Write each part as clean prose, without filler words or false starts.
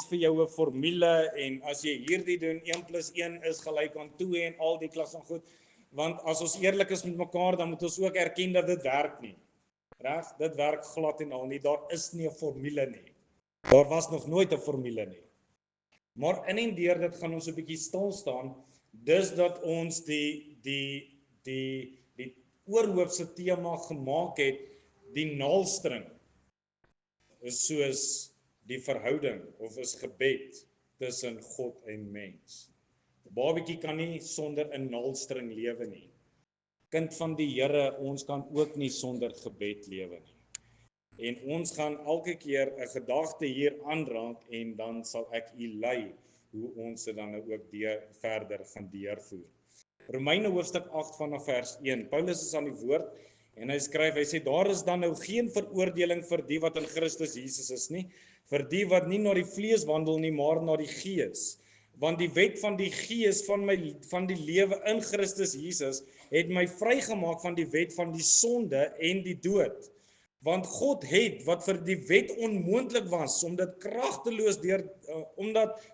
vir jou 'n formule en as jy hierdie doen, 1 + 1 is gelyk aan 2 en al die klas van goed. Want as ons eerlik is met mekaar, dan moet ons ook erken dat dit werk nie. Reg? Dit werk glad en al nie. Daar is nie 'n formule nie. Daar was nog nooit 'n formule nie. Maar in en deur dit gaan ons 'n bietjie stil staan, dis dat ons die oorhoofse tema gemaak het, die naaldstring is soos die verhouding of is gebed tussen God en mens. 'n Babatjie kan nie sonder 'n naaldstring lewe nie. Kind van die Here, ons kan ook nie sonder gebed lewe nie. En ons gaan elke keer 'n gedagte hier aanraak en dan sal ek u lei hoe ons dit dan ook verder gaan deurvoer. Romeine hoofstuk 8 vanaf vers 1. Paulus is aan die woord en hy skryf, hy sê, daar is dan nou geen veroordeling vir die wat in Christus Jesus is nie, vir die wat nie na die vlees wandel nie, maar na die gees. Want die wet van die gees van die lewe in Christus Jesus het my vrygemaak van die wet van die sonde en die dood. Want God het wat vir die wet onmoontlik was, omdat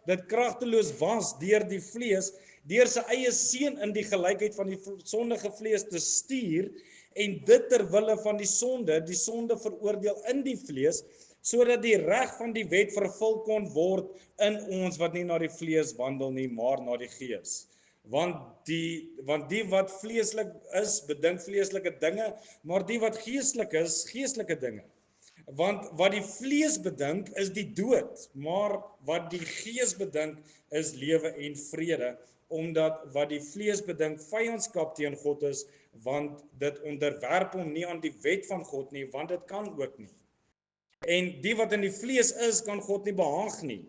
dit kragteloos was deur die vlees, deur sy eie seun in die gelykheid van die sondige vlees te stuur en dit ter wille van die sonde veroordeel in die vlees, sodat die reg van die wet vervul kon word in ons wat nie na die vlees wandel nie, maar na die gees. Want die wat vleeslik is, bedink vleeslike dinge, maar die wat geestelik is, geestelike dinge. Want wat die vlees bedink is die dood, maar wat die gees bedink is lewe en vrede, omdat wat die vlees bedink vyandskap teen God is, want dit onderwerp hom nie aan die wet van God nie, want dit kan ook nie. En die wat in die vlees is, kan God nie behaag nie.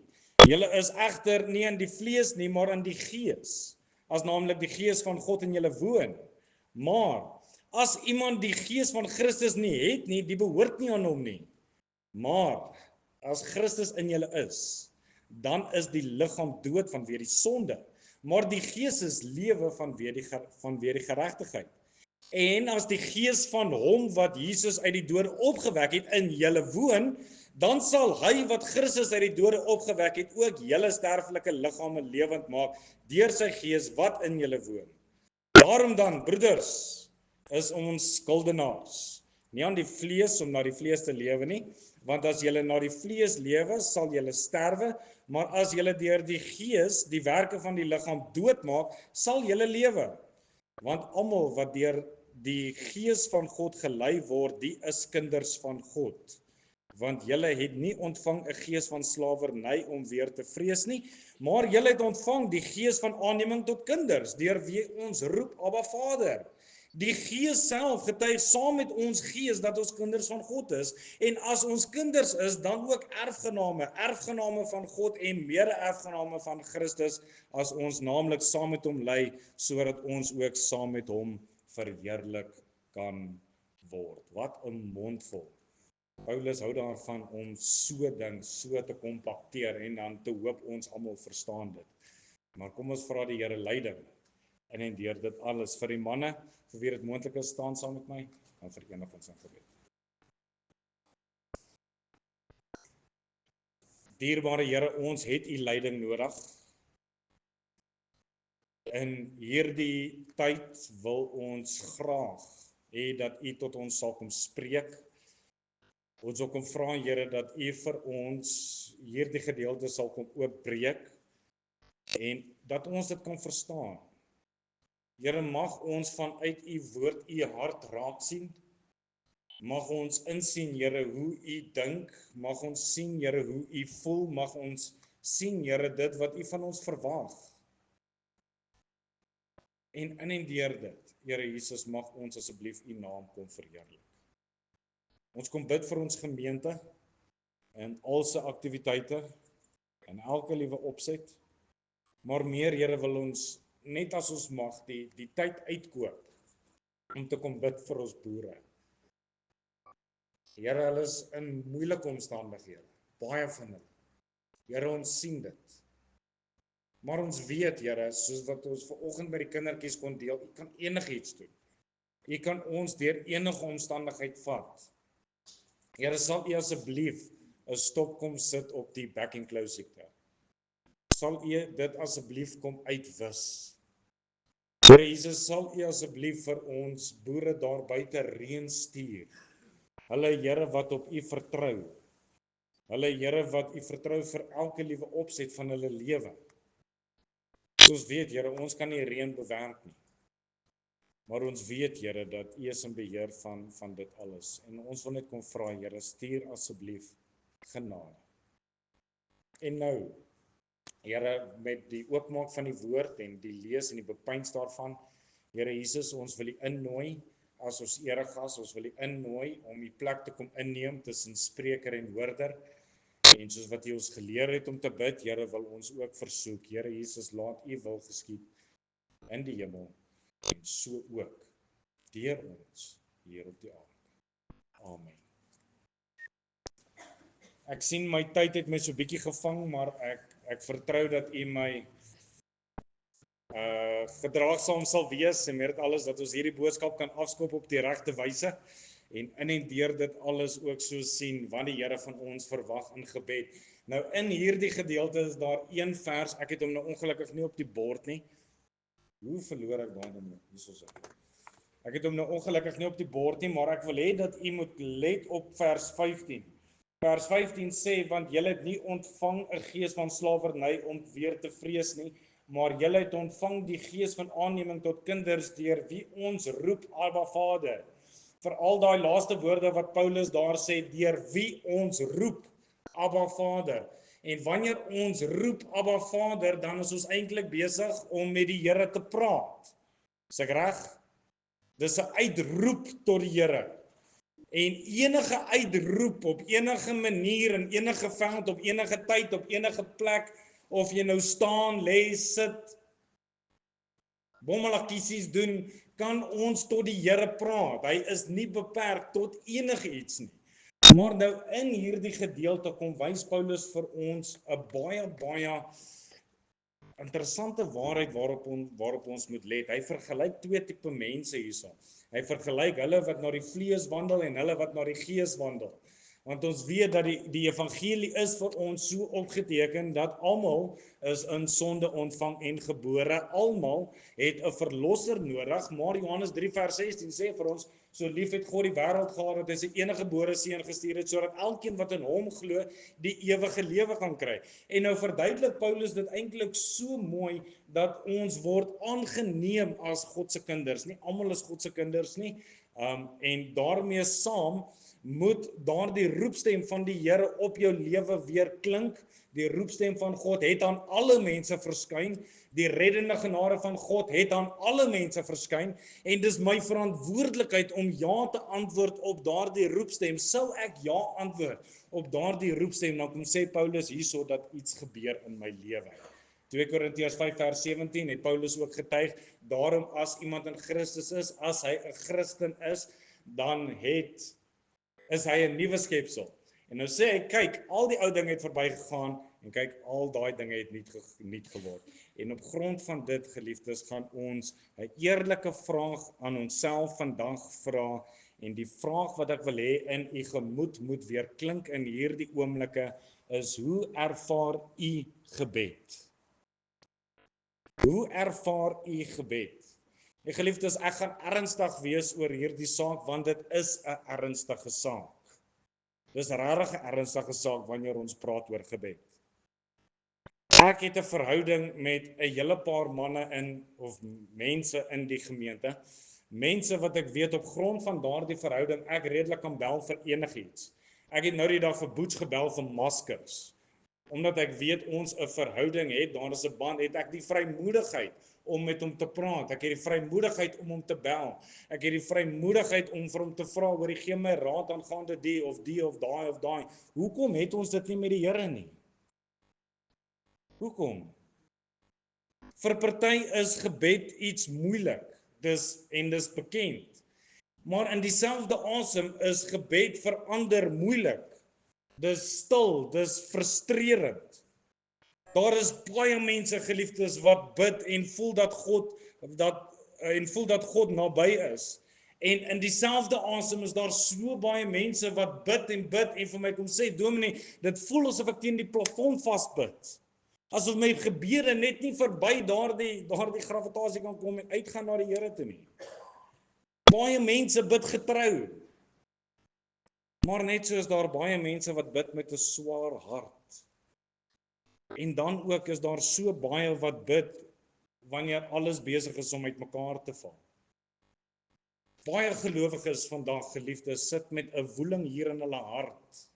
Julle is egter nie in die vlees nie, maar in die gees, as naamlik die gees van God in julle woon. Maar as iemand die gees van Christus nie het nie, die behoort nie aan hom nie. Maar as Christus in julle is, dan is die liggaam dood vanweë die sonde, maar die gees is lewe vanweë die geregtigheid. En as die gees van hom wat Jesus uit die dode opgewek het in julle woon, dan sal hy wat Christus uit die dode opgewek het ook julle sterflike liggame lewend maak deur sy gees wat in julle woon. Daarom dan, broeders, is ons skuldenaars nie aan die vlees om na die vlees te lewe nie, want as julle na die vlees lewe, sal julle sterwe, maar as julle deur die gees die werke van die liggaam doodmaak, sal julle lewe. Want almal wat deur die gees van God gelei word, die is kinders van God. Want julle het nie ontvang 'n gees van slawerny om weer te vrees nie, maar julle het ontvang die gees van aanneming tot kinders, deur wie ons roep, Abba Vader. Die Gees self getuig saam met ons gees dat ons kinders van God is, en as ons kinders is, dan ook erfgename van God en mede-erfgename van Christus, as ons naamlik saam met hom ly, sodat ons ook saam met hom verheerlik kan word. Wat 'n mondvol. Paulus hou daarvan om so ding so te kompakteer en dan te hoop ons almal verstaan dit. Maar kom ons vra die Here leiding in en deur dit alles. Vir die manne, vir wie dit moontlik is, staan saam met my, dan verenig ons in gebed. Dierbare Here, ons het u leiding nodig. In hierdie tyd wil ons graag hê dat u tot ons sal kom spreek. Ons wil kom vra, Here, dat u vir ons hierdie gedeelte sal kom oopbreek en dat ons dit kan verstaan. Here, mag ons vanuit u woord u hart raak sien. Mag ons insien, Here, hoe u dink. Mag ons sien, Here, hoe u voel. Mag ons sien, Here, dit wat u van ons verwag. En in en deur dit, Here Jesus, mag ons asseblief u naam kom verheerlik. Ons kom bid vir ons gemeente en al sy aktiwiteite en elke liewe opset. Maar meer, Here, wil ons net as ons mag die tyd uitkoop om te kom bid vir ons boere. Here, hulle is in moeilike omstandighede, baie van hulle. Here, ons sien dit. Maar ons weet, Here, soos wat ons vanoggend by die kindertjies kon deel, u kan enigiets doen. U kan ons deur enige omstandigheid vat. Here, sal u asseblief 'n stop kom sit op die back and close siekte. Sal u dit asseblief kom uitwis? Here Jesus, sal u asseblief vir ons boere daar buite reën stuur? Hulle Here wat op u vertrou. Hulle Here wat u vertrou vir elke liewe opset van hulle lewe. Ons weet Here, ons kan nie reën bewerk nie. Maar ons weet Here dat u is in beheer van dit alles. En ons wil net kom vra Here, stuur asseblief genade. En nou, Here, met die oopmaak van die woord en die lees en die bepeins daarvan, Here Jesus, ons wil u innooi as ons eregas, ons wil u innooi om die plek te kom inneem tussen spreker en hoorder. En soos wat u ons geleer het om te bid, Here, wil ons ook versoek, Here Jesus, laat u wil geskied in die hemel en so ook deur ons hier op die aarde. Amen. Ek sien my tyd het my so bietjie gevang, maar ek vertrou dat u my gedraagsaam sal wees en met alles dat ons hierdie boodskap kan afskop op die regte wyse en deur dit alles ook so sien wat die Here van ons verwag in gebed. Nou in hierdie gedeelte is daar een vers, ek het hom nou ongelukkig nie op die bord nie. Hoe verloor ek daai ding? Hierso. Ek het hom nou ongelukkig nie op die bord nie, maar ek wil hê dat u moet let op vers 15. Vers 15 sê, want julle het nie ontvang 'n gees van slawerny om weer te vrees nie, maar julle het ontvang die gees van aanneming tot kinders deur wie ons roep Abba Vader. Veral daai laaste woorde wat Paulus daar sê, deur wie ons roep Abba Vader. En wanneer ons roep Abba Vader, dan is ons eintlik besig om met die Here te praat. Is ek reg? Dis 'n uitroep tot die Here. En enige uitroep op enige manier, in enige veld, op enige tyd, op enige plek, of jy nou staan, lê, sit, bommelakiesies doen, kan ons tot die Here praat. Hy is nie beperk tot enige iets nie. Maar nou in hierdie gedeelte kom wys Paulus vir ons 'n baie interessante waarheid waarop ons moet let. Hy vergelyk twee tipe mense hierso. Hy vergelyk hulle wat na die vlees wandel en hulle wat na die gees wandel. Want ons weet dat die evangelie is vir ons so opgeteken dat almal is in sonde ontvang en gebore. Almal het 'n verlosser nodig, maar Johannes 3 vers 16 sê vir ons, so lief het God die wêreld gehad dat hy sy enige gebore seun gestuur het, sodat elkeen wat in hom glo, die ewige lewe kan kry. En nou verduidelik Paulus dit eintlik so mooi, dat ons word aangeneem as God se kinders. Nie almal is God se kinders nie. En daarmee saam moet daardie roepstem van die Here op jou lewe weer klink. Die roepstem van God het aan alle mense verskyn. Die reddende genade van God het aan alle mense verskyn. En dis my verantwoordelikheid om ja te antwoord op daardie roepstem. Sou ek ja antwoord op daardie roepstem, dan kom sê Paulus hierso dat iets gebeur in my lewe. 2 Korintiërs 5 vers 17 het Paulus ook getuig, daarom as iemand in Christus is, as hy 'n Christen is, dan is hy 'n nuwe skepsel. En nou sê hy, kyk, al die ou dinge het verbygegaan en kyk, al daai dinge het nuut geword. En op grond van dit, geliefdes, gaan ons 'n eerlike vraag aan onsself vandag vra. En die vraag wat ek wil hê in u gemoed moet weer klink in hierdie oomblikke is, hoe ervaar u gebed? Hoe ervaar u gebed? En geliefdes, ek gaan ernstig wees oor hierdie saak, want dit is 'n ernstige saak. Dis regtig 'n ernstige saak wanneer ons praat oor gebed. Ek het 'n verhouding met 'n hele paar manne of mense in die gemeente. Mense wat ek weet op grond van daardie verhouding ek redelik kan bel vir enigiets. Ek het nou die dag vir Boets gebel vir maskers. Omdat ek weet ons 'n verhouding het, daar is 'n band, het ek die vrymoedigheid om met hom te praat. Ek het die vrymoedigheid om hom te bel. Ek het die vrymoedigheid om vir hom te vra, oor die gee my raad aangaande die of daai. Hoekom het ons dit nie met die Here nie? Hoekom? Vir party is gebed iets moeilik. Dis bekend. Maar in dieselfde asem is gebed vir ander moeilik. Dis stil, dis frustrerend. Daar is baie mense, geliefdes, wat bid en voel dat God naby is. En in dieselfde asem is daar so baie mense wat bid en vir my kom sê, Dominee, dit voel asof ek teen die plafon vasbid. Asof my gebede net nie verby daardie gravitasie kan kom en uitgaan na die Here toe nie. Baie mense bid getrou. Maar net so is daar baie mense wat bid met 'n swaar hart. En dan ook is daar so baie wat bid wanneer alles besig is om uitmekaar te val. Baie gelowiges vandag, geliefdes, sit met 'n woeling hier in hulle hart.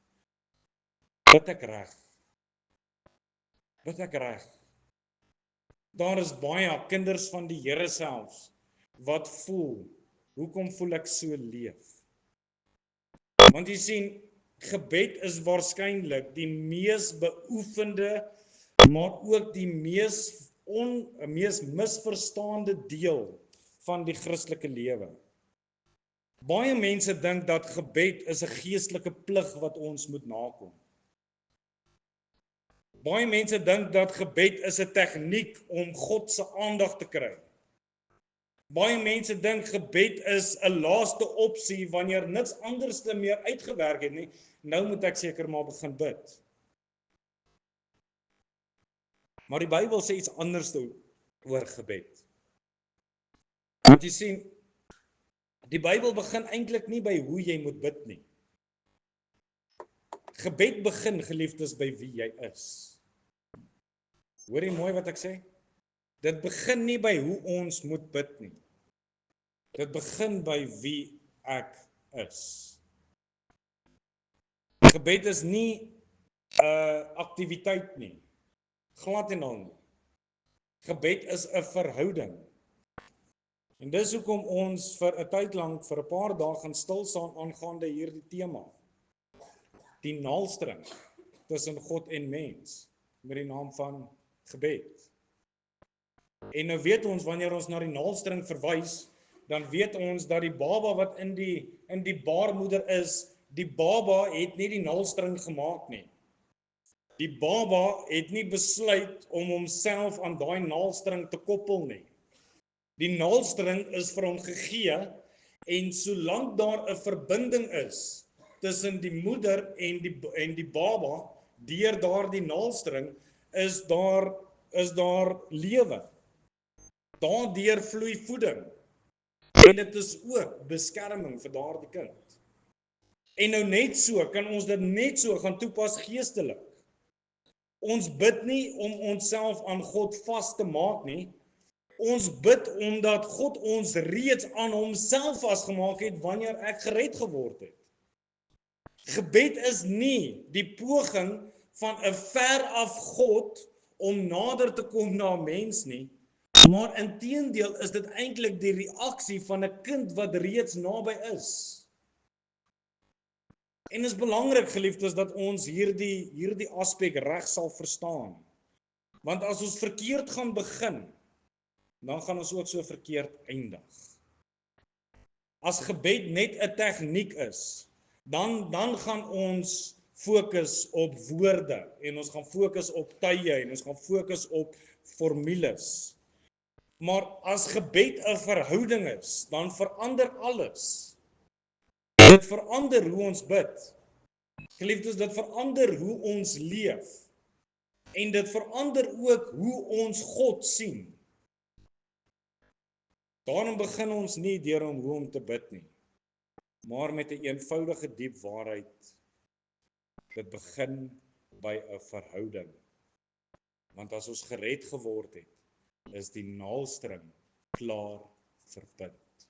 Bid ek reg? Bid ek reg? Daar is baie kinders van die Here selfs wat voel, hoekom voel ek so leef? Want jy sien, gebed is waarskynlik die mees beoefende, maar ook die mees misverstaande deel van die Christelike lewe. Baie mense dink dat gebed is 'n geestelike plig wat ons moet nakom. Baie mense dink dat gebed is 'n tegniek om God se aandag te kry. Baie mense dink gebed is 'n laaste opsie wanneer niks anders meer uitgewerk het nie. Nou moet ek seker maar begin bid. Maar die Bybel sê iets anders oor gebed. Want jy sien, die Bybel begin eintlik nie by hoe jy moet bid nie. Gebed begin, geliefdes, by wie jy is. Hoor jy mooi wat ek sê? Dit begin nie by hoe ons moet bid nie. Dit begin by wie ek is. Gebed is nie 'n aktiwiteit nie. Glad en al nie. Gebed is 'n verhouding. En dis hoekom ons vir 'n tyd lank, vir 'n paar dae gaan stil staan aangaande hierdie tema. Die naalstring tussen God en mens, met die naam van gebed. En nou weet ons, wanneer ons na die naalstring verwys, dan weet ons dat die baba wat in die baarmoeder is, die baba het nie die naalstring gemaak nie. Die baba het nie besluit om homself aan daai naalstring te koppel nie. Die naalstring is vir hom gegee, en solank daar 'n verbinding is tussen die moeder en die baba, deur daardie naalstring, is daar lewe. Daardeur vloei voeding. En dit is ook beskerming vir daardie kind. En nou net so, kan ons dit net so gaan toepas geestelik. Ons bid nie om onsself aan God vas te maak nie. Ons bid omdat God ons reeds aan homself vasgemaak het wanneer ek gered geword het. Gebed is nie die poging van 'n veraf God om nader te kom na 'n mens nie, maar inteendeel is dit eintlik die reaksie van 'n kind wat reeds naby is. En is belangrik, geliefdes, dat ons hierdie aspek reg sal verstaan. Want as ons verkeerd gaan begin, dan gaan ons ook so verkeerd eindig. As gebed net 'n tegniek is, dan gaan ons fokus op woorde, en ons gaan fokus op tye, en ons gaan fokus op formules. Maar as gebed 'n verhouding is, dan verander alles. Dit verander hoe ons bid. Geliefdes, dit verander hoe ons leef. En dit verander ook hoe ons God sien. Daarom begin ons nie deur hoe om te bid nie, maar met 'n eenvoudige diep waarheid. Dit begin by 'n verhouding. Want as ons gered geword het, is die naalstring klaar verbind.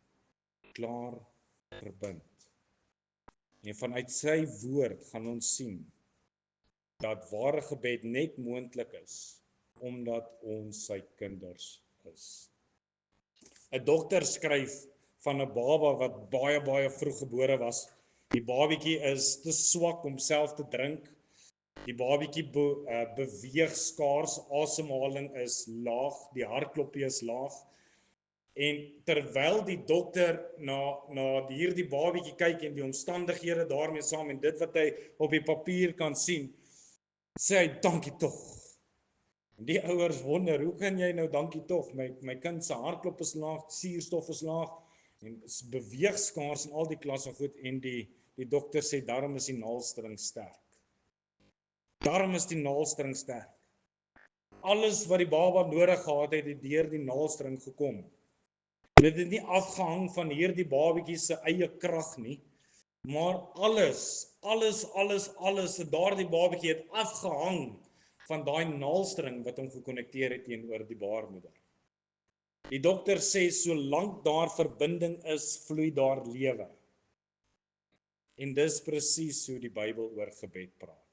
Klaar verbind. En vanuit sy woord gaan ons sien dat ware gebed net moontlik is omdat ons sy kinders is. 'n Dokter skryf van 'n baba wat baie vroeg gebore was. Die babietjie is te swak om self te drink. Die babietjie beweeg skaars, asemhaling is laag, die hartklopie is laag. En terwyl die dokter na hierdie babietjie kyk en die omstandighede daarmee saam en dit wat hy op die papier kan sien, sê hy dankie tog. Die ouers wonder, hoe kan jy nou dankie tog? My kind se hartklop is laag, suurstof is laag. En beweeg skaars in al die klasse goed en die dokter sê daarom is die naaldstring sterk. Daarom is die naaldstring sterk. Alles wat die baba nodig gehad het deur die naaldstring gekom. Dit het nie afgehang van hierdie babatjie se eie krag nie, maar alles het daardie babatjie het afgehang van daai naaldstring wat hom gekonnekteer het teenoor die baarmoeder. Die dokter sê solank daar verbinding is, vloei daar lewe. En dis presies hoe die Bybel oor gebed praat.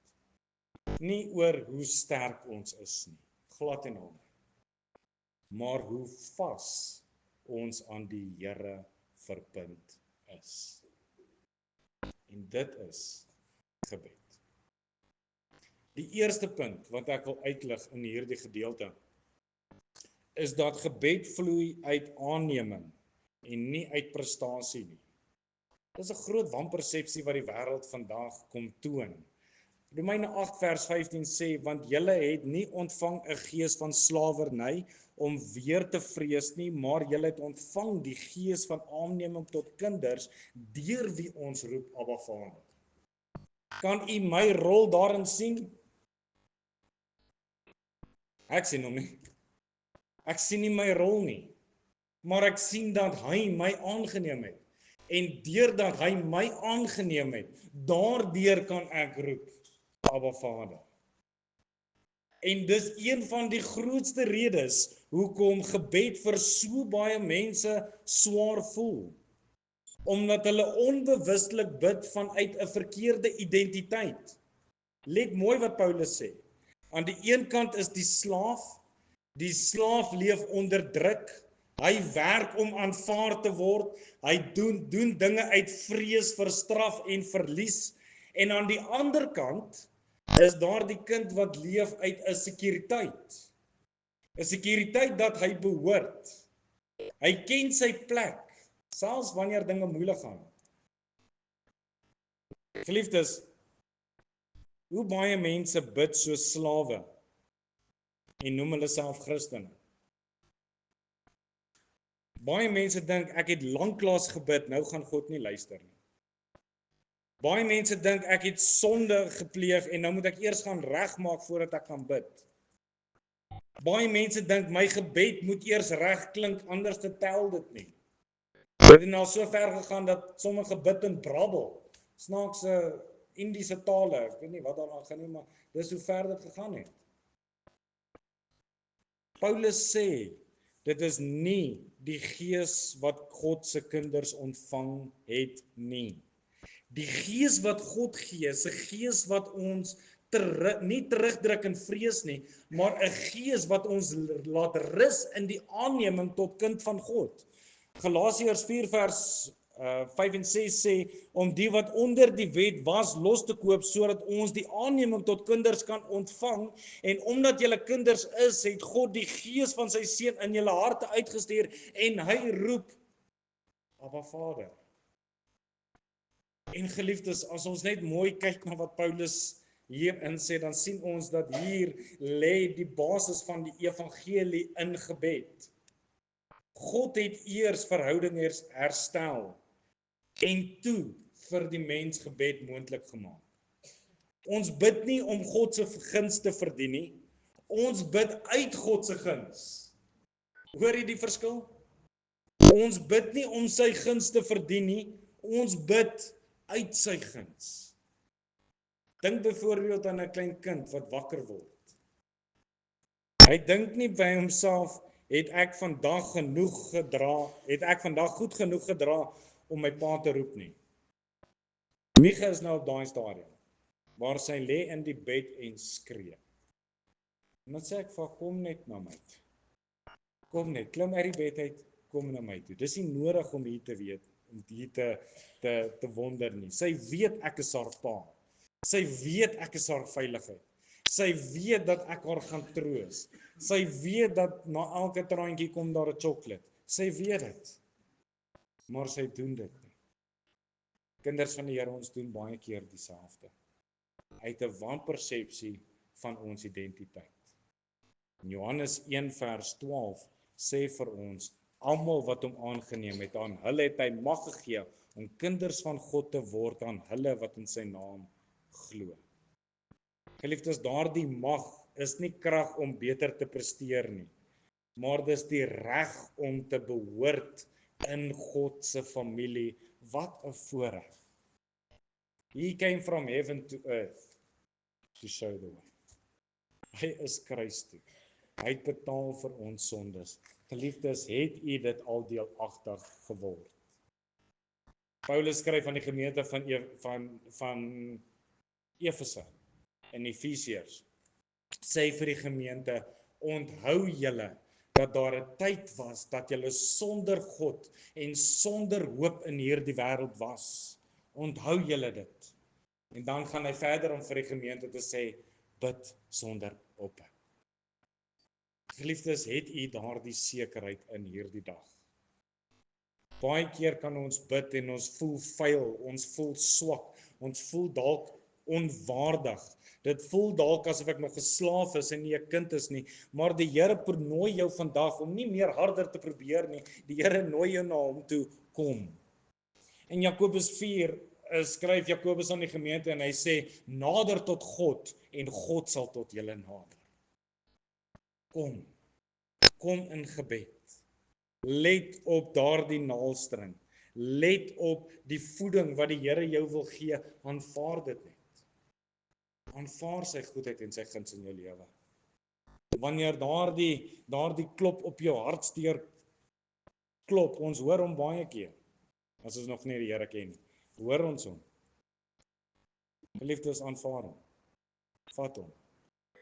Nie oor hoe sterk ons is nie, glad en al nie, maar hoe vas ons aan die Here verbind is. En dit is gebed. Die eerste punt wat ek wil uitlig in hierdie gedeelte is dat gebed vloei uit aanneming en nie uit prestasie nie. Dis 'n groot wanpersepsie wat die wêreld vandag kom toon. Romeine 8 vers 15 sê, want julle het nie ontvang 'n gees van slawerny om weer te vrees nie, maar julle het ontvang die gees van aanneming tot kinders, deur wie ons roep Abba Vader. Kan u my rol daarin sien? Ek sien hom nie. Ek sien nie my rol nie, maar ek sien dat hy my aangeneem het. En deurdat hy my aangeneem het, daardeur kan ek roep Abba Vader. En dis een van die grootste redes hoekom gebed vir so baie mense swaar voel. Omdat hulle onbewustelik bid vanuit 'n verkeerde identiteit. Let mooi wat Paulus sê. Aan die een kant is die slaaf leef onder druk, hy werk om aanvaar te word, hy doen dinge uit vrees vir straf en verlies, en aan die ander kant is daar die kind wat leef uit 'n sekuriteit. 'n Sekuriteit dat hy behoort. Hy ken sy plek, selfs wanneer dinge moeilik gaan. Geliefdes, hoe baie mense bid soos slawe en noem hulle self Christene. Baie mense dink ek het lanklaas gebid, nou gaan God nie luister nie. Baie mense dink ek het sonde gepleeg en nou moet ek eers gaan regmaak voordat ek kan bid. Baie mense dink my gebed moet eers reg klink, anders te tel dit nie. Dit het nou so ver gegaan dat sommige bid in brabbel, snaakse Indiese tale, ek weet nie wat daaraan gaan nie, maar dis hoe ver dit gegaan het. Paulus sê, dit is nie die gees wat God se kinders ontvang het nie. Die gees wat God gee, is 'n gees wat ons nie terugdruk in vrees nie, maar 'n gees wat ons laat rus in die aanneming tot kind van God. Galasiërs 4 vers 5 en 6 sê, om die wat onder die wet was los te koop, sodat ons die aanneming tot kinders kan ontvang, en omdat julle kinders is, het God die gees van sy seun in julle harte uitgestuur, en hy roep, Abba Vader. En geliefdes, as ons net mooi kyk na wat Paulus hierin sê, dan sien ons dat hier lê die basis van die evangelie in gebed. God het eers verhoudings herstel en toe vir die mens gebed moontlik gemaak. Ons bid nie om God se guns te verdien nie. Ons bid uit God se guns. Hoor jy die verskil? Ons bid nie om sy guns te verdien nie. Ons bid uit sy guns. Dink byvoorbeeld aan 'n klein kind wat wakker word. Hy dink nie by homself, het ek vandag goed genoeg gedra om my pa te roep nie. Micha is nou op daai stadium waar sy lê in die bed en skree. En dan sê ek vir haar, kom net na my toe. Kom net, klim uit die bed uit, kom na my toe. Dis nie nodig om hier te weet, om hier te wonder nie. Sy weet ek is haar pa. Sy weet ek is haar veiligheid. Sy weet dat ek haar gaan troos. Sy weet dat na elke traantjie kom daar 'n sjokolade. Sy weet dit. Maar sy doen dit nie. Kinders van die Here, ons doen baie keer dieselfde. Uit 'n wanpersepsie van ons identiteit. In Johannes 1 vers 12 sê vir ons, Almal wat hom aangeneem het, aan hulle het hy mag gegee om kinders van God te word, aan hulle wat in sy naam glo. Geliefdes, daardie mag is nie krag om beter te presteer nie, maar dis die reg om te behoort in God se familie. Wat 'n voorreg. He came from heaven to earth to show the way. Hy is kruis toe. Hy het betaal vir ons sondes. Geliefdes, het u dit al deelagtig geword? Paulus skryf aan die gemeente van Efese in Efesiërs. Sê vir die gemeente, onthou julle dat daar 'n tyd was dat julle sonder God en sonder hoop in hierdie wêreld was. Onthou julle dit. En dan gaan hy verder om vir die gemeente te sê, bid sonder ophou. Geliefdes, het u daardie sekerheid in hierdie dag? Baie keer kan ons bid en ons voel vuil, ons voel swak, ons voel dalk onwaardig. Dit voel dalk asof ek nog 'n slaaf is en nie 'n kind is nie, maar die Here nooi jou vandag om nie meer harder te probeer nie. Die Here nooi jou na hom toe, kom. In Jakobus 4 skryf Jakobus aan die gemeente en hy sê, nader tot God en God sal tot julle nader. Kom in gebed. Let op daardie naalstring. Let op die voeding wat die Here jou wil gee, aanvaar dit net. Aanvaar sy goedheid en sy guns in jou lewe. Wanneer daardie klop op jou hartsteer klop, ons hoor hom baie keer, as ons nog nie die Here ken nie, hoor ons hom. Geliefdes, aanvaar hom. Vat hom.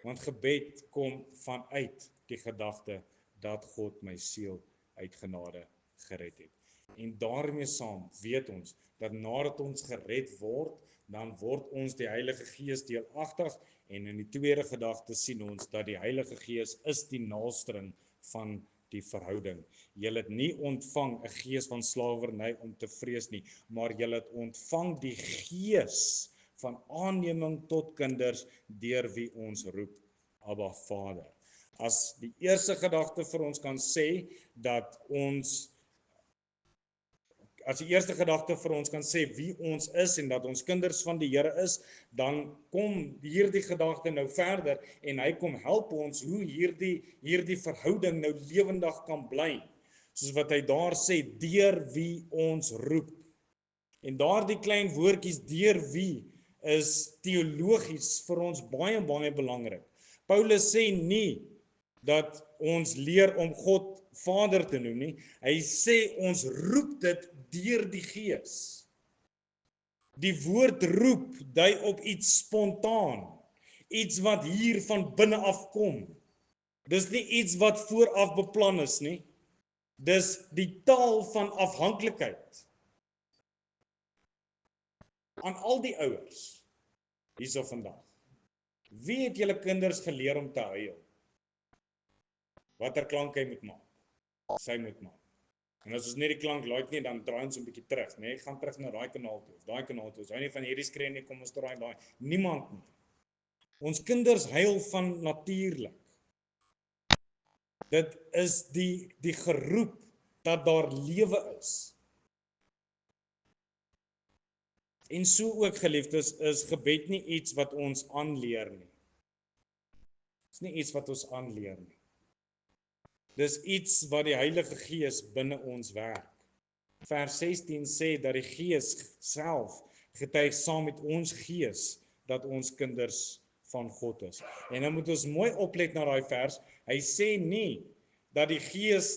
Want gebed kom vanuit die gedagte dat God my siel uit genade gered het. En daarmee saam weet ons dat nadat ons gered word, dan word ons die Heilige Gees deelagtig, en in die tweede gedagte sien ons dat die Heilige Gees is die naalstring van die verhouding. Julle het nie ontvang 'n gees van slawerny om te vrees nie, maar julle het ontvang die gees van aanneming tot kinders, deur wie ons roep, Abba Vader. As die eerste gedagte vir ons kan sê dat wie ons is en dat ons kinders van die Here is, dan kom hierdie gedagte nou verder en hy kom help ons hoe hierdie verhouding nou lewendig kan bly. Soos wat hy daar sê, deur wie ons roep. En daardie klein woordjies deur wie is teologies vir ons baie belangrik. Paulus sê nie dat ons leer om God Vader te noem nie. Hy sê ons roep dit deur die Gees. Die woord roep dui op iets spontaan, iets wat hier van binne af kom. Dis nie iets wat vooraf beplan is nie. Dis die taal van afhanklikheid. Aan al die ouers hierso vandag. Wie het julle kinders geleer om te huil? Watter klank hy moet maak? Sy moet maak. En as ons nie die klank like nie, dan draai ons 'n bietjie terug, né? Gaan terug na daai kanaal toe, of daai kanaal toe. Ons hou nie van hierdie skree nie, kom ons draai daai. Niemand nie. Ons kinders huil van natuurlik. Dit is die geroep dat daar lewe is. En so ook, geliefdes, is gebed nie iets wat ons aanleer nie. Dit is nie iets wat ons aanleer nie. Dis iets wat die Heilige Gees binne ons werk. Vers 16 sê dat die Gees self getuig saam met ons gees dat ons kinders van God is. En nou moet ons mooi oplet na daai vers. Hy sê nie dat die Gees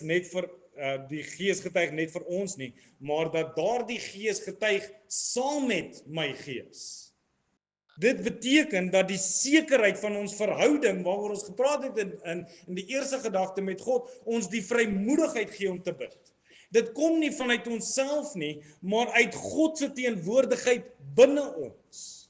getuig net vir ons nie, maar dat daardie Gees getuig saam met my gees. Dit beteken dat die sekerheid van ons verhouding, waaroor ons gepraat het in die eerste gedagte met God, ons die vrymoedigheid gee om te bid. Dit kom nie vanuit onsself nie, maar uit God se teenwoordigheid binne ons.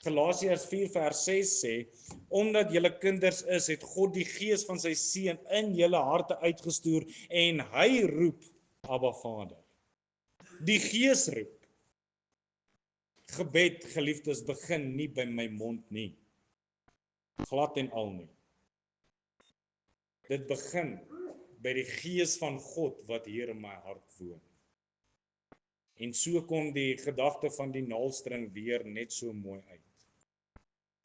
Galasiërs 4 vers 6 sê, omdat julle kinders is, het God die Gees van sy Seun in julle harte uitgestuur en hy roep, Abba Vader. Die Gees roep. Gebed, geliefdes, begin nie by my mond nie. Glad en al nie. Dit begin by die Gees van God wat hier in my hart woon. En so kom die gedagte van die naaldstring weer net so mooi uit.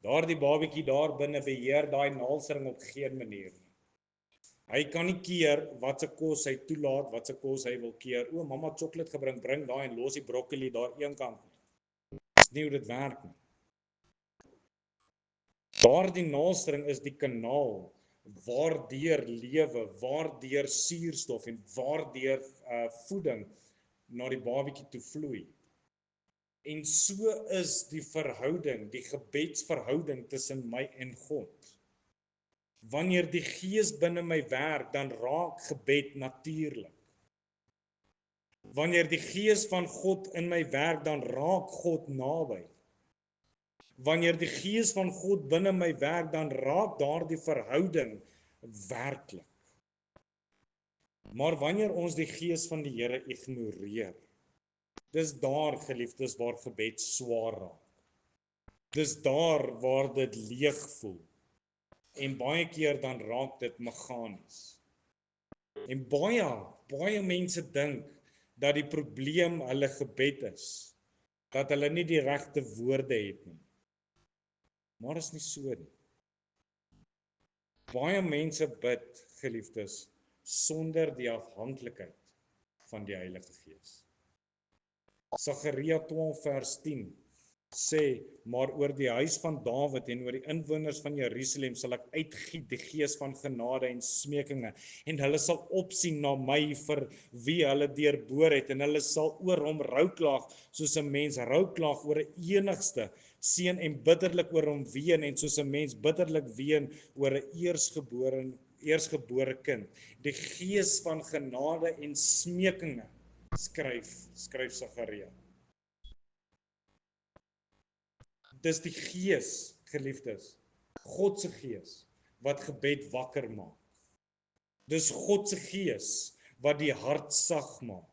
Daardie babatjie daar binne beheer daai naaldstring op geen manier nie. Hy kan nie keer wat se kos hy toelaat, wat se kos hy wil keer. O, mamma chocolate gebring, bring daai en los die broccoli daar een kant nie. Dis nie hoe dit werk nie. Daardie naaldstring is die kanaal waardeur lewe, waardeur suurstof en waardeur voeding na die babatjie toe vloei. En so is die verhouding, die gebedsverhouding tussen my en God. Wanneer die Gees binne my werk, dan raak gebed natuurlik. Wanneer die Gees van God in my werk, dan raak God naby. Wanneer die Gees van God binne my werk, dan raak daardie verhouding werklik. Maar wanneer ons die Gees van die Here ignoreer, dis daar, geliefdes, waar gebed swaar raak. Dis daar waar dit leeg voel. En baie keer dan raak dit meganies. En baie mense dink dat die probleem hulle gebed is, dat hulle nie die regte woorde het nie. Maar is nie so nie. Baie mense bid, geliefdes, sonder die afhanklikheid van die Heilige Gees. Sagaria 12 vers 10 sê, maar oor die huis van Dawid en oor die inwoners van Jerusalem sal ek uitgiet die gees van genade en smekinge, en hulle sal opsien na my vir wie hulle deurboor het, en hulle sal oor hom rouklaag, soos 'n mens rouklaag oor 'n enigste seun en bitterlik oor hom ween, en soos 'n mens bitterlik ween oor 'n eersgebore kind. Die gees van genade en smekinge, skryf Sagaria. Dis die Gees, geliefdes, God se Gees, wat gebed wakker maak. Dis God se Gees, wat die hart sag maak.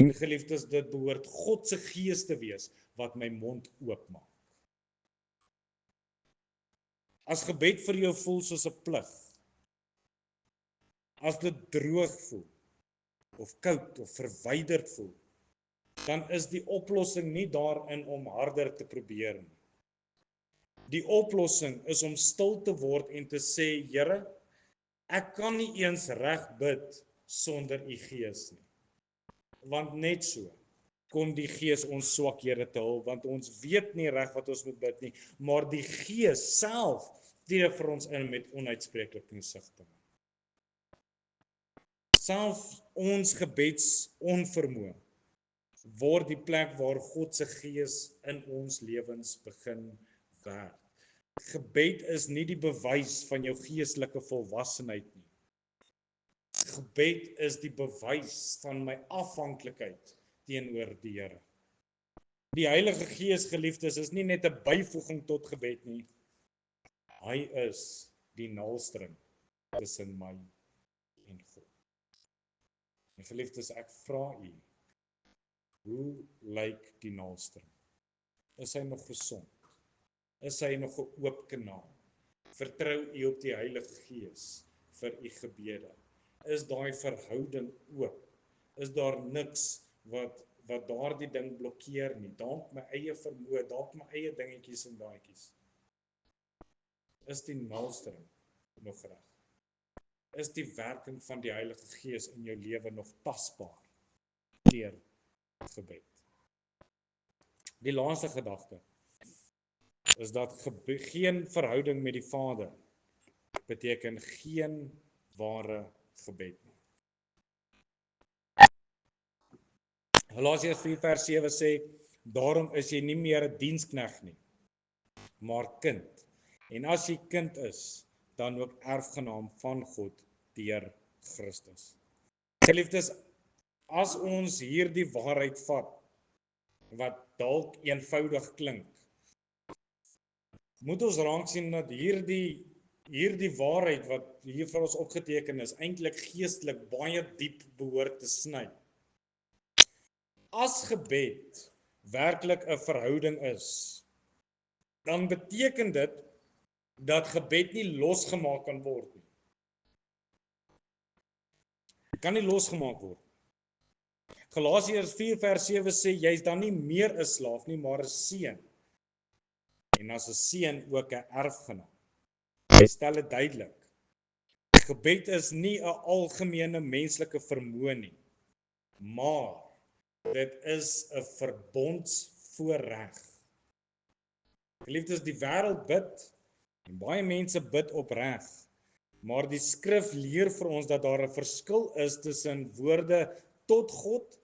En geliefdes, dit behoort God se Gees te wees, wat my mond oopmaak. As gebed vir jou voel soos 'n plig, as dit droog voel, of koud, of verwyderd voel, dan is die oplossing nie daarin om harder te probeer nie. Die oplossing is om stil te word en te sê, Here, ek kan nie eens reg bid sonder u Gees nie. Want net so kom die Gees ons swakhede te hulp, want ons weet nie reg wat ons moet bid nie, maar die Gees self tree vir ons in met onuitspreeklike insigtinge. Self ons gebedsonvermoë word die plek waar God se Gees in ons lewens begin werk. Gebed is nie die bewys van jou geestelike volwassenheid nie. Gebed is die bewys van my afhanklikheid teenoor die Here. Die Heilige Gees, geliefdes, is nie net 'n byvoeging tot gebed nie. Hy is die naaldstring tussen my en God. En geliefdes, ek vra u, hoe lyk die naaldstring? Is hy nog gesond? Is hy nog 'n oop kanaal? Vertrou u op die Heilige Gees vir u gebede? Is daai verhouding oop? Is daar niks wat daardie ding blokkeer nie? Dalk my eie vermoë, dalk my eie dingetjies en daadjies. Is die naaldstring nog reg? Is die werking van die Heilige Gees in jou lewe nog tasbaar deur gebed? Die laaste gedagte is dat geen verhouding met die Vader beteken geen ware gebed nie. Galasiërs 4 vers 7 sê, daarom is jy nie meer 'n diensknegt nie, maar kind. En as jy kind is, dan ook erfgenaam van God deur Christus. Geliefdes, as ons hierdie waarheid vat, wat dalk eenvoudig klink, moet ons raak sien dat hierdie waarheid wat hier vir ons opgeteken is, eintlik geestelik baie diep behoort te sny. As gebed werklik 'n verhouding is, dan beteken dit dat gebed nie losgemaak kan word nie. Kan nie losgemaak word. Galasiërs 4 vers 7 sê, jy is dan nie meer 'n slaaf nie, maar 'n seun. En as 'n seun ook 'n erfgenaam. Hy stel dit duidelik. Gebed is nie 'n algemene menslike vermoë nie, maar dit is 'n verbondsvoorreg. Geliefdes, die wêreld bid en baie mense bid opreg, maar die skrif leer vir ons dat daar 'n verskil is tussen woorde tot God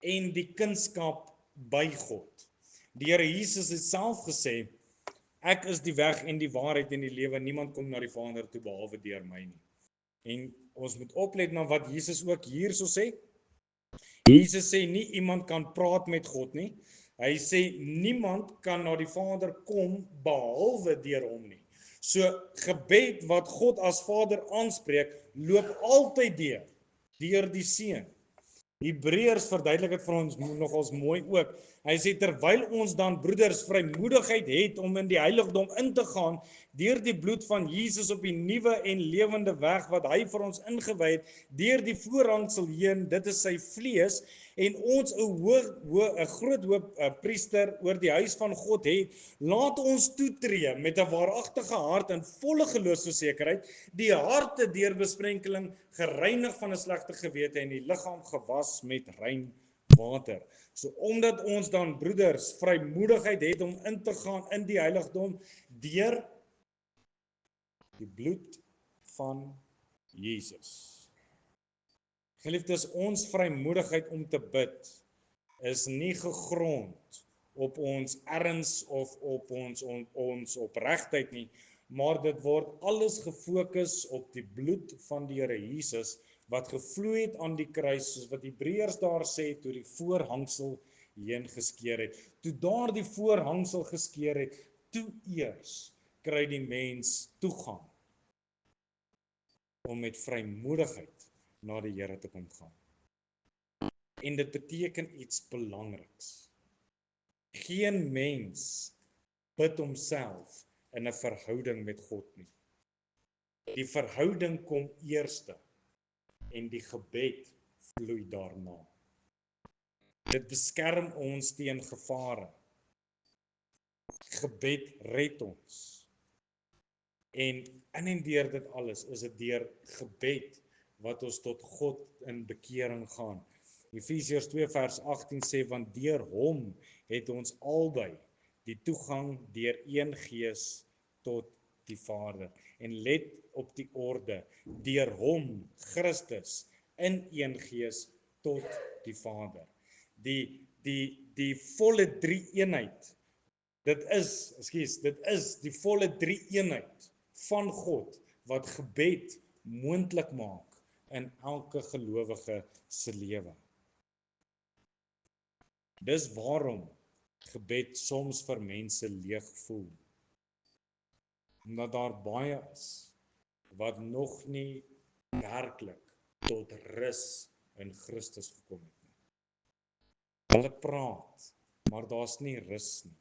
en die kunskap by God. Die Here Jesus het self gesê, ek is die weg en die waarheid en die lewe, niemand kom na die Vader toe behalwe deur my nie. En ons moet oplet na wat Jesus ook hierso sê. Jesus sê nie iemand kan praat met God nie. Hy sê niemand kan na die Vader kom behalwe deur hom nie. So gebed wat God as Vader aanspreek, loop altyd deur die Seun. Hebreërs verduidelik dit vir ons nogals mooi ook. Hy sê terwyl ons dan broeders vrymoedigheid het om in die heiligdom in te gaan deur die bloed van Jesus op die nuwe en lewende weg wat hy vir ons ingewy het deur die voorhangsel heen, dit is sy vlees, en ons 'n groot hoëpriester oor die huis van God het, laat ons toetree met 'n waaragtige hart en volle geloofsversekerheid, die harte deur besprenkeling gereinig van 'n slegte gewete en die liggaam gewas met rein water. So omdat ons dan broeders vrymoedigheid het om in te gaan in die heiligdom deur die bloed van Jesus. Geliefdes, ons vrymoedigheid om te bid is nie gegrond op ons erns of op ons opregtheid nie, maar dit word alles gefokus op die bloed van die Here Jesus wat gevloei het aan die kruis, soos wat Hebreërs daar sê, toe die voorhangsel heen geskeur het. Toe daar die voorhangsel geskeur het, toe eers kry die mens toegang om met vrymoedigheid na die Here te kom gaan. En dit beteken iets belangriks. Geen mens bid homself in 'n verhouding met God nie. Die verhouding kom eerste en die gebed vloei daarna. Dit beskerm ons teen gevare. Gebed red ons. En deur dit alles is dit deur gebed wat ons tot God in bekering gaan. Efesiërs 2 vers 18 sê, want deur hom het ons albei die toegang deur een Gees tot die Vader. En let op die orde, deur hom, Christus, in een Gees tot die Vader. Die volle drie-eenheid, dit is die volle drie-eenheid van God wat gebed moontlik maak in elke gelowige se lewe. Dis waarom gebed soms vir mense leeg voel. Omdat daar baie is wat nog nie werklik tot rus in Christus gekom het nie. Hulle praat, maar daar's nie rus nie.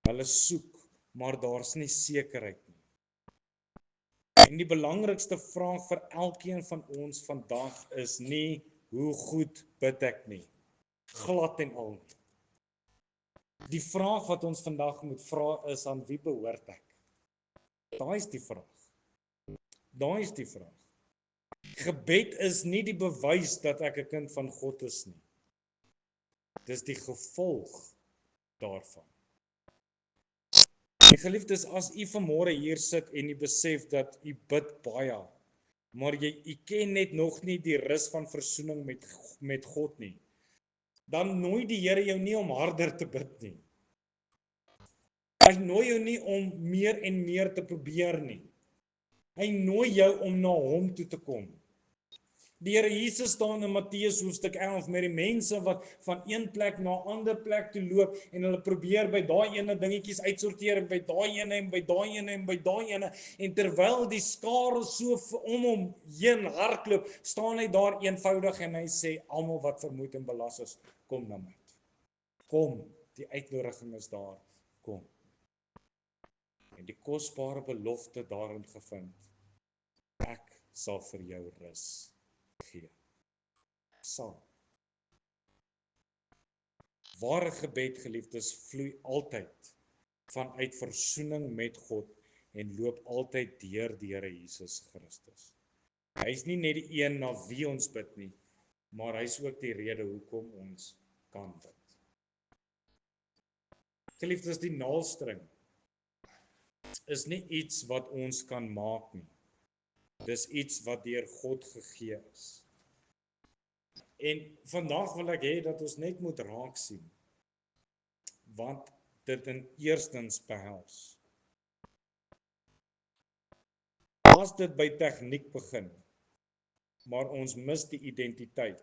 Hulle soek, maar daar's nie sekerheid nie. En die belangrikste vraag vir elkeen van ons vandag is nie hoe goed bid ek nie. Glad en al nie. Die vraag wat ons vandag moet vra is, aan wie behoort ek? Daai is die vraag. Daai is die vraag. Gebed is nie die bewys dat ek 'n kind van God is nie. Dis die gevolg daarvan. En geliefdes, as u vanmôre hier sit en u besef dat u bid baie, maar u ken net nog nie die rus van versoening met God nie, dan nooi die Here jou nie om harder te bid nie. Hy nooi jou nie om meer en meer te probeer nie. Hy nooi jou om na hom toe te kom. Die Here Jesus staan in Matteus hoofstuk 11 met die mense wat van een plek na 'n ander plek toe loop en hulle probeer by daai ene dingetjies uitsorteer en by daai ene en by daai ene en by daai ene, en terwyl die skare so om hom heen hardloop, staan hy daar eenvoudig en hy sê, almal wat vermoeid en belas is, kom na my. Kom, die uitnodiging is daar, kom. En die kosbare belofte daarin gevind, ek sal vir jou rus gee. sal. Ware gebed, geliefdes, vloei altyd vanuit versoening met God en loop altyd deur die Here Jesus Christus. Hy is nie net die een na wie ons bid nie, maar hy is ook die rede hoekom ons kan bid. Geliefdes, die naaldstring is nie iets wat ons kan maak nie. Dis iets wat deur God gegee is. En vandag wil ek hê dat ons net moet raak sien wat dit in eerstens behels. As dit by tegniek begin, maar ons mis die identiteit,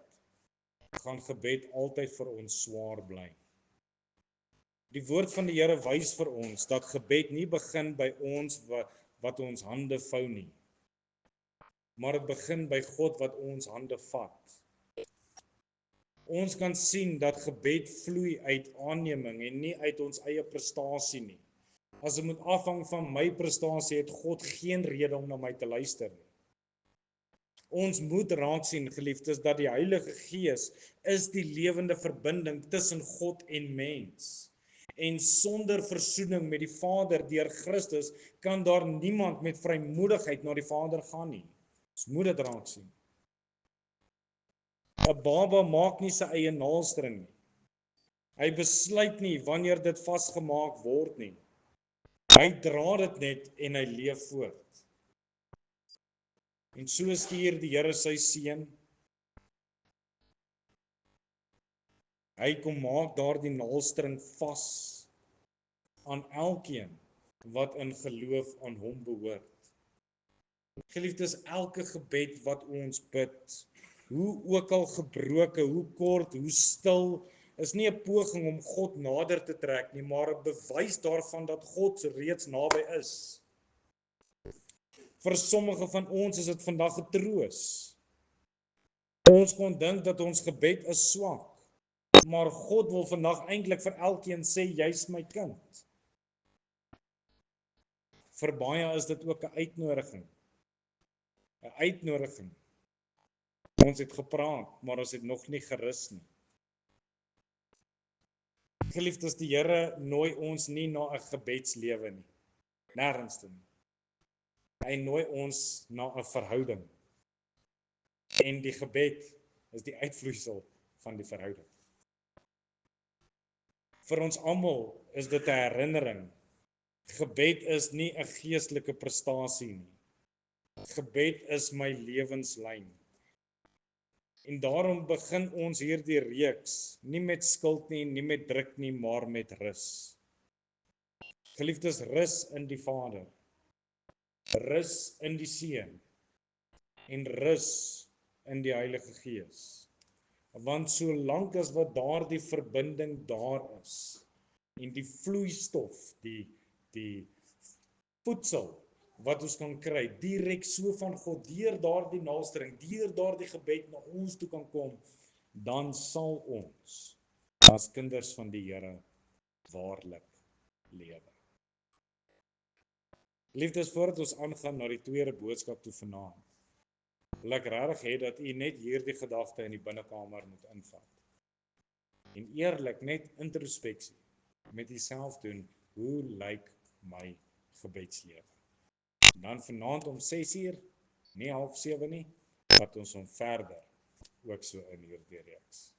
gaan gebed altyd vir ons swaar bly. Die woord van die Here wys vir ons dat gebed nie begin by ons wat ons hande vou nie, maar dit begin by God wat ons hande vat. Ons kan sien dat gebed vloei uit aanneming en nie uit ons eie prestasie nie. As dit moet afhang van my prestasie, het God geen rede om na my te luister nie. Ons moet raak sien, geliefdes, dat die Heilige Gees is die lewende verbinding tussen God en mens. En sonder versoening met die Vader deur Christus kan daar niemand met vrymoedigheid na die Vader gaan nie. Ons moet dit raak sien. 'n Baba maak nie sy eie naaldstring nie. Hy besluit nie wanneer dit vasgemaak word nie. Hy dra dit net en hy leef voort. En so stuur die Here sy seun. Hy kom maak daardie naaldstring vas aan elkeen wat in geloof aan hom behoort. Geliefdes, elke gebed wat ons bid, hoe ook al gebroke, hoe kort, hoe stil, is nie 'n poging om God nader te trek nie, maar 'n bewys daarvan dat God reeds naby is. Vir sommige van ons is dit vandag 'n troos. Ons kon dink dat ons gebed is swak, maar God wil vandag eintlik vir elkeen sê, jy's my kind. Vir baie is dit ook 'n uitnodiging. 'n Uitnodiging. Ons het gepraat, maar ons het nog nie gerus nie. Geliefdes, die Here nooi ons nie na 'n gebedslewe nie. Nêrens toe nie. Hy nooi ons na 'n verhouding. En die gebed is die uitvloeisel van die verhouding. Vir ons almal is dit 'n herinnering. Gebed is nie 'n geestelike prestasie nie. Gebed is my lewenslyn. En daarom begin ons hierdie reeks nie met skuld nie met druk nie, maar met rus. Geliefdes, rus in die Vader, rus in die Seun en rus in die Heilige Gees. Want solank as wat daardie verbinding daar is en die vloeistof, die voedsel wat ons kan kry, direk so van God, deur daardie naaldstring, deur daardie gebed na ons toe kan kom, dan sal ons as kinders van die Here waarlik lewe. Liefdes, voordat ons aangaan na die tweede boodskap toe vanaand, wil ek regtig hê dat u net hierdie gedagte in die binnekamer moet invat. En eerlik net introspeksie met jouself doen, hoe lyk my gebedslewe? Dan vanaand om 6:00, nie 6:30 nie, vat ons hom verder, ook so in hierdie reeks.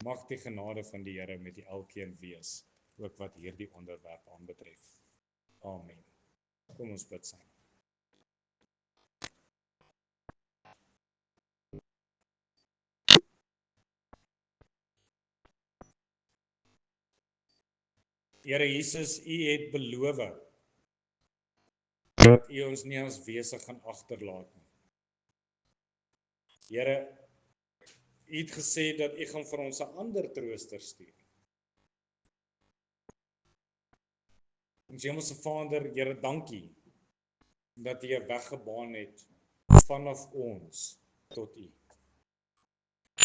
Mag die genade van die Here met elkeen wees, ook wat hierdie onderwerp aanbetref. Amen. Kom ons bid saam. Here Jesus, u het beloof dat u ons nie as wese gaan agterlaat nie. Here, u het gesê dat u gaan vir ons 'n ander trooster stuur. Ons Hemelse Vader, Here, dankie dat u 'n weg gebaan het vanaf ons tot u.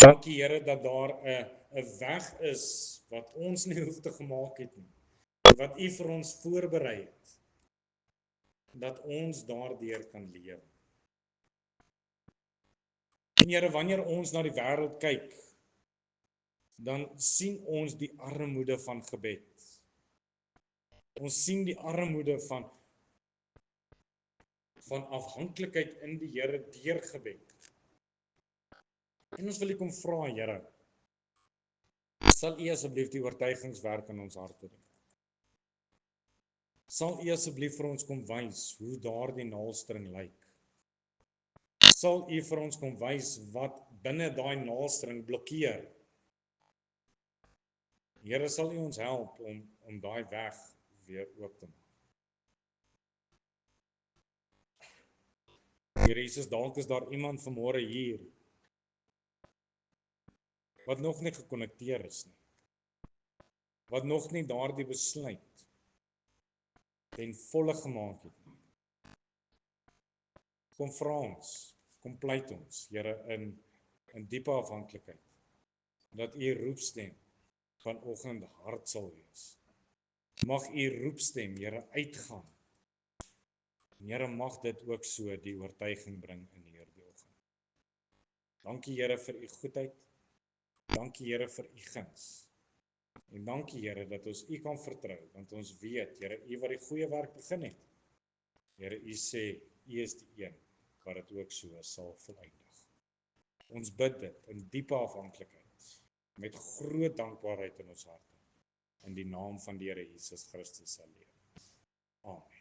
Dankie Here dat daar 'n weg is wat ons nie hoef te gemaak het nie, wat u vir ons voorberei het, dat ons daardeur kan leef. En Here, wanneer ons na die wêreld kyk, dan sien ons die armoede van gebed. Ons sien die armoede van afhanklikheid in die Here deur gebed. En ons wil U kom vra, Here, sal U asseblief die oortuigingswerk in ons harte doen? Sal U asseblief vir ons kom wys hoe daardie naaldstring lyk? Sal U vir ons kom wys wat binne daai naaldstring blokkeer? Here, sal U ons help om daai weg weer oop te maak? Here Jesus, dalk is daar iemand vanmôre hier wat nog nie gekonnekteer is nie. Wat nog nie daardie besluit ten volle gemaak het nie. Kom vra ons, kom pleit ons, Here, in diepe afhanklikheid, dat U roepstem vanoggend hard sal wees. Mag U roepstem, Here, uitgaan. Here, mag dit ook so die oortuiging bring in hierdie oggend. Dankie, Here, vir U goedheid. Dankie, Here, vir U guns. En dankie, Here, dat ons U kan vertrou, want ons weet, Here, U wat die goeie werk begin het. Here, U sê, U is die een wat dit ook so sal voleindig. Ons bid dit in diepe afhanklikheid, met groot dankbaarheid in ons harte, in die naam van die Here Jesus Christus alleen. Amen.